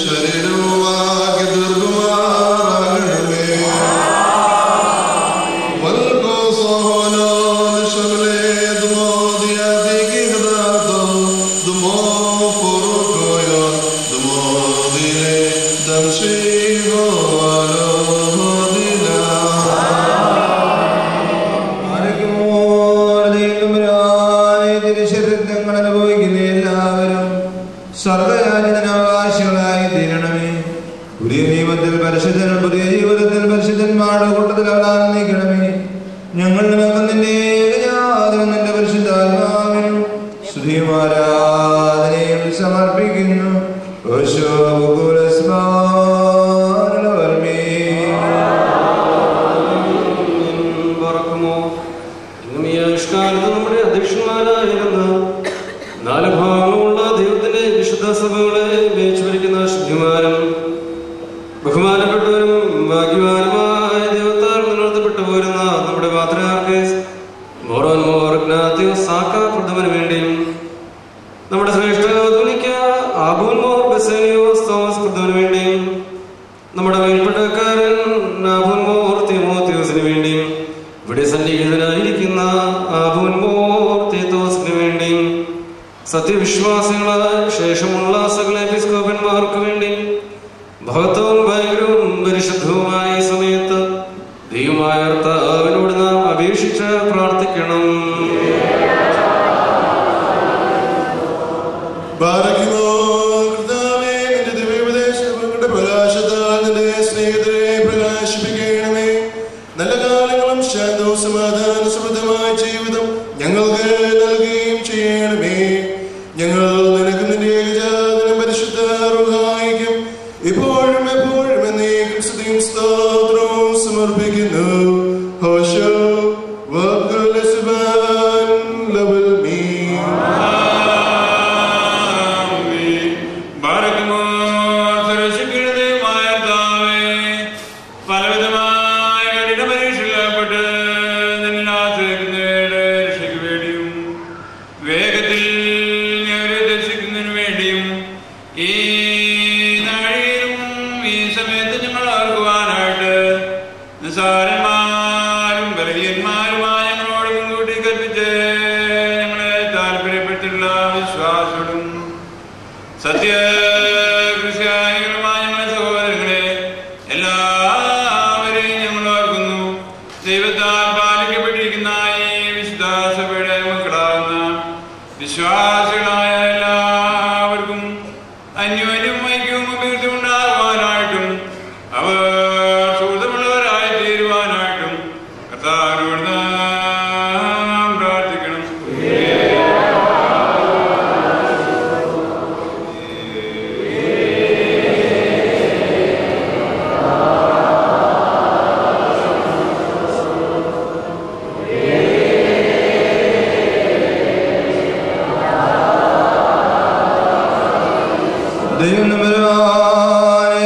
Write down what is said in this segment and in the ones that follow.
ശരീരവുമാക്കി തീർക്കുമാറാകണമേ. സർവ്വരാജിതനാവകാശികളായി തീരണമേ. പുതിയ നിയമത്തിൽ പരിശുദ്ധനും പുതിയ ജീവിതത്തിൽ പരിശുദ്ധന്മാരുടെ കൂട്ടത്തിൽ അവളാനന്ദിക്കണമേ. ഞങ്ങൾ നിന്റെ ഏകജാതനും നിന്റെ പരിശുദ്ധാത്മാവിനും സ്തുതിയും ആരാധനയും സമർപ്പിക്കുന്നു. നമ്മുടെ അധ്യക്ഷന്മാരായിരുന്ന 4 ഭാഗങ്ങളുള്ള ദൈവത്തിന്റെ വിശുദ്ധ സഭകളെ മേച്ചുവരിക്കുന്ന ശുദ്ധിമാരും ബഹുമാനപ്പെട്ടവരും ഭാഗ്യവാനുമായ ദൈവത്താൽ നിലനിർത്തപ്പെട്ടു പോരുന്ന നമ്മുടെ പാത്രിയാർക്കീസ് മോറോൻ മോർ ഇഗ്നാത്യോസ് സാക്ക പ്രഥമന് വേണ്ടിയും നമ്മുടെ ശ്രേഷ്ഠ കത്തോലിക്ക ആബൂൻ മോർ ബസേലിയോസ് തോമസ് പ്രഥമന് വേണ്ടിയും നമ്മുടെ മേൽപ്പെട്ടക്കാരൻ ആബൂൻ മോർ തിമോത്തിയോസിന് വേണ്ടിയും ഇവിടെ സന്നിഹിതനായിരിക്കുന്ന ആബൂൻ മോർ തീത്തോസിന് വേണ്ടിയും സത്യവിശ്വാസികളായ ശേഷമുള്ള സകല എപ്പിസ്കോപ്പന്മാർക്ക് വേണ്ടി ഭക്തവും ഭയങ്കരവും പരിശുദ്ധവുമായ സമയത്ത് ദൈവമായ കർത്താവിനോട് നാം അപേക്ഷിച്ച് പ്രാർത്ഥിക്കണം. പ്രകാശിപ്പിക്കണമേ. നല്ല കാലങ്ങളും ശാന്തവും സമാധാന സമൃദ്ധമായ ജീവിതം ഞങ്ങൾക്ക് നൽകുകയും ചെയ്യണമേ. ഞങ്ങൾ നിനക്ക് നിന്റെ ഏകജാതനും പരിശുദ്ധ റൂഹായിക്കും ഇപ്പോഴും എപ്പോഴും എന്നേക്കും സ്തുതിയും സ്തോത്രവും സമർപ്പിക്കുന്നു. ഹോശോ നിസാരന്മാരും ബലഹീനന്മാരുമായ ഞങ്ങളോട് മുൻകൂട്ടി കൽപ്പിച്ച് ഞങ്ങളെ താല്പര്യപ്പെട്ടുള്ള വിശ്വാസവും സത്യക്രിസ്ത്യാനികളുമായ ഞങ്ങളുടെ സഹോദരങ്ങളെ എല്ലാവരെയും ഞങ്ങൾ ഓർക്കുന്നു. ദൈവത്താൽ പാലിക്കപ്പെട്ടിരിക്കുന്ന ഈ വിശുദ്ധ സഭയുടെ മക്കളാകുന്ന വിശ്വാസികളായ എല്ലാവർക്കും അന്യോന്യം ഐക്യവും അഭിവൃദ്ധിയും ഉണ്ടാകുവാനായിട്ടും അവർ സുഹൃത്തുമുള്ളവരായി തീരുവാനായിട്ടും കർത്താവിനോട് നാം പ്രാർത്ഥിക്കണം. ദൈവം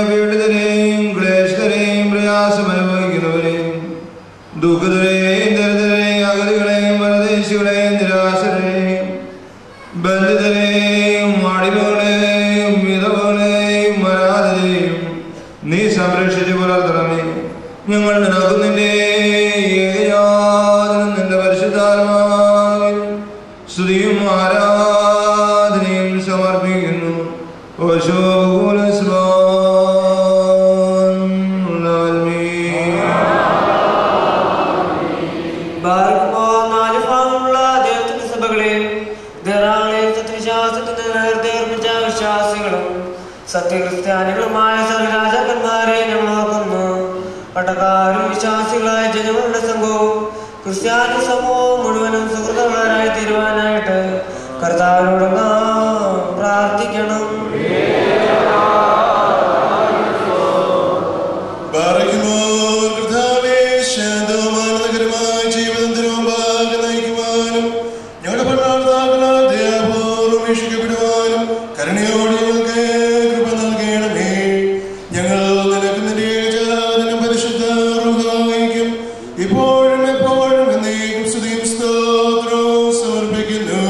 പീഡിതരെയും ക്ലേശിതരെയും പ്രയാസമനുഭവിക്കുന്നവരെയും ദുഃഖിതരെയും ദരിദ്രരെയും അഗതികളെയും പരദേശികളെയും നിരാശരെയും ബന്ധിതരെയും അടിമകളെയും വിധവകളെയും അനാഥരെയും നീ സംരക്ഷിച്ചു പുലർത്തണമേ. ഞങ്ങൾ നിനക്ക് നിന്റെ ഏകജാതനും നിന്റെ പരിശുദ്ധാത്മാവിനും സ്തുതിയും ആരാധനയും സമർപ്പിക്കുന്നു. സത്യക്രിസ്ത്യാനികളുമായ സർവരാജാക്കന്മാരെ ഞങ്ങൾ ഓർക്കുന്നു. പട്ടക്കാരും വിശ്വാസികളായ ജനങ്ങളുടെ സംഘവും ക്രിസ്ത്യാനി സമൂഹവും മുഴുവനും സുഹൃത്തുക്കളായി തീരുവാനായിട്ട് കർത്താവിനോട് നാം പ്രാർത്ഥിക്കണം. കരുണയോട് ഞങ്ങൾക്ക് കൃപ നൽകണമേ. ഞങ്ങൾ നിനക്ക് നിന്റെ ഏകജാതനും പരിശുദ്ധ റൂഹായിക്കും ഇപ്പോഴും എപ്പോഴും എന്നേക്കും സ്തുതിയും സ്തോത്രവും സമർപ്പിക്കുന്നു.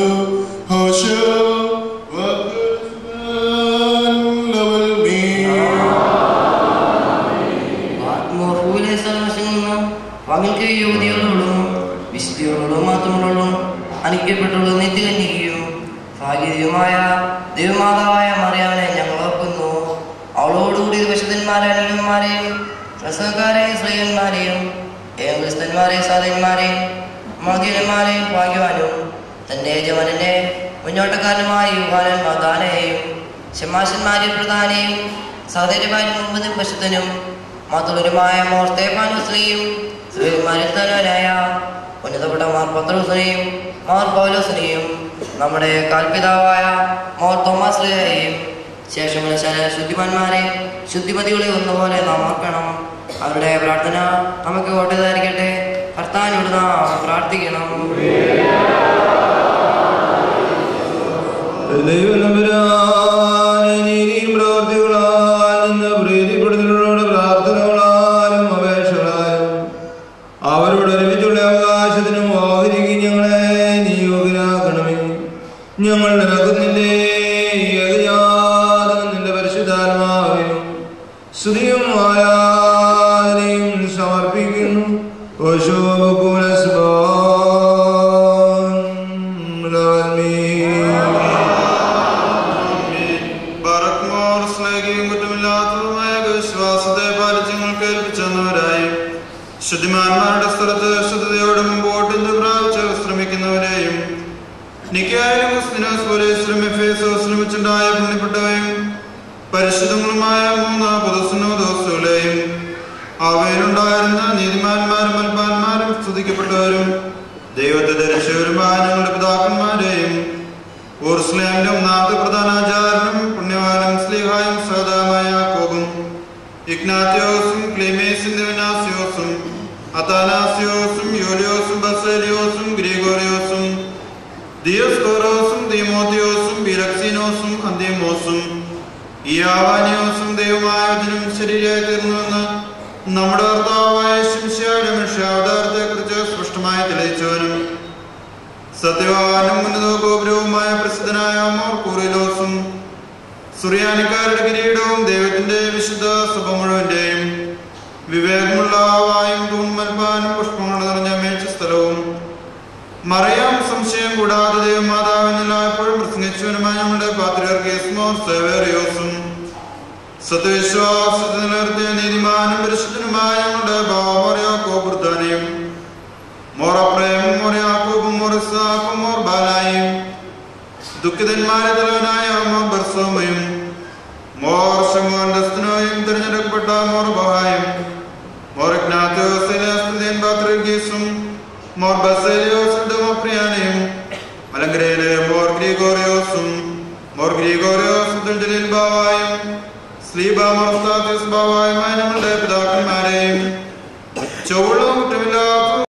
ഹോശോ ദൈവമാതാവായ മറിയാമിനെ ഞങ്ങൾ ഓർക്കുന്നു. അവളോടുകൂടി വിശുദ്ധന്മാരെ അനിയന്മാരെയും പ്രസവക്കാരെയും സ്ത്രീയന്മാരെയും ക്രിസ്തന്മാരെയും സാധന്മാരെയും മധുരന്മാരെയും ഭാഗ്യവാനും തന്റെ യജമാനന്റെ മുന്നോട്ടക്കാരനുമായ യുവാനൻ മദാനയെയും ശമാശന്മാരെ പ്രധാനെയും സഹോദരന്മാരും മുമ്പതും പശുദ്ധനും മധുരമായ മോർ സ്തേഫാനോസിനെയും സ്ത്രീമാരിൽ തലവനായ ഉന്നതപ്പെട്ട മോർ പത്രോസിനെയും മോർ പൗലോസിനെയും നമ്മുടെ കാൽപിതാവായ മോർ തോമാശ്രീയെയും ശേഷമുള്ള ചില ശുദ്ധിമാന്മാരെ ശുദ്ധിമതികളെ ഒന്നുപോലെ നാം ഓർക്കണം. അവരുടെ പ്രാർത്ഥന നമുക്ക് ഓട്ടതായിരിക്കട്ടെ. കർത്താവിനോട് നാം പ്രാർത്ഥിക്കണം. നീതിയും പ്രവൃത്തികളാൽ നിന്ന് പ്രീതിപ്പെടുന്നവരുടെ പ്രാർത്ഥനകളാലും അപേക്ഷകളാലും അവരോട് ഒരുമിച്ചുള്ള അവകാശത്തിനും ഓഹരിക്ക് ഞങ്ങളെ നിയോഗിക്കണമേ. ഞങ്ങളുടെ നകുന്നിന്റെ ഏകജാതനും നിന്റെ പരിശുദ്ധാത്മാവിനും സ്തുതിയും ആരാധനയും സമർപ്പിക്കുന്നു. ശുദ്ധിമാന്മാരുടെ സ്ഥലത്ത് ശുദ്ധതയോടെ മുമ്പോട്ട് പ്രാപിച്ച് ശ്രമിക്കുന്നവരെയും ശ്രമിച്ചുണ്ടായ പുണ്യപ്പെട്ടവയും പരിശുദ്ധങ്ങളുമായ 3 പൊതുസുനോദോസുകളെയും അവയിലുണ്ടായിരുന്ന നീതിമാന്മാരും മൽപ്പാന്മാരും സ്തുതിക്കപ്പെട്ടവരും ദൈവത്തെ ധരിച്ചവരുമായ ഞങ്ങളുടെ പിതാക്കന്മാരെയും യെരൂശലേമിന്റെ 1ാമത്തെ പ്രധാനാചാര്യനും പുണ്യവാനും സ്ലീഹായും സഹോദരമായ യാക്കോബും ഇഗ്നാത്യോസും ക്ലീമേസും ദിവനാസ്യോസും അതാനാസ്യോസും യൂലിയോസും ബസേലിയോസും ഗ്രിഗോറിയോസും ദിയോസ്കോറോസും ദീമോത്തിയോസും ബിരക്സീനോസും അന്തീമോസും ഇയാവാനിയോസും ദൈവമായ വചനം ശരീരമായി തീർന്നുവെന്ന് നമ്മുടെ കർത്താവായ ശിംശിയുടെ മനുഷ്യാവതാരത്തെ കുറിച്ച് സ്പഷ്ടമായി തെളിയിച്ചവനും സത്യവാനും ഉന്നതഗോപുരവുമായ പ്രസിദ്ധനായ മോർ കൂറിലോസും സുറിയാനിക്കാരുടെ കിരീടവും ദൈവത്തിന്റെ വിശുദ്ധ സഭ മുഴുവന്റെയും വിവേകമുള്ള വായും തൂൺമൽപ്പാനും പുഷ്പങ്ങൾ നിറഞ്ഞ മേച്ച സ്ഥലവും മറിയാം സംശയം കൂടാതെ ദൈവമാതാവെന്നെല്ലായ്പ്പോഴും പ്രസംഗിച്ചവനുമായ ഞങ്ങളുടെ പാത്രിയർക്കീസ് മോർ സേവേറിയോസും സത്യവിശ്വാസത്തിൽ നിലനിർത്തിയ നീതിമാനും പരിശുദ്ധനുമായ ഞങ്ങളുടെ യാക്കോബുർദാനെയും മോറപ്രേമും മോർ യാക്കോബും മോർ ഇസ്ഹാഖും മോർ ബാലായും ദുഃഖിതന്മാരെ തലവനായ മോർ ബർസോമയും മോർ ശമോൻഡസ്തനോയും തിരഞ്ഞെടുക്കപ്പെട്ട more ബഹായും more ഇഗ്നാത്യോസിലേസ്തുതിയൻ പാത്രിയർക്കീസും more ബസേലിയോസും ഡെമോപ്രിയാനെയും മലങ്കരയിലെ more ഗ്രിഗോറിയോസും ദുൽജലീൽ ബാവായും Sleeba മോർസ്താത്യസ് ബാവായുമായ ഞങ്ങളുടെ പിതാക്കന്മാരെയും ചൊവ്വളും കുറ്റമില്ലാത്ത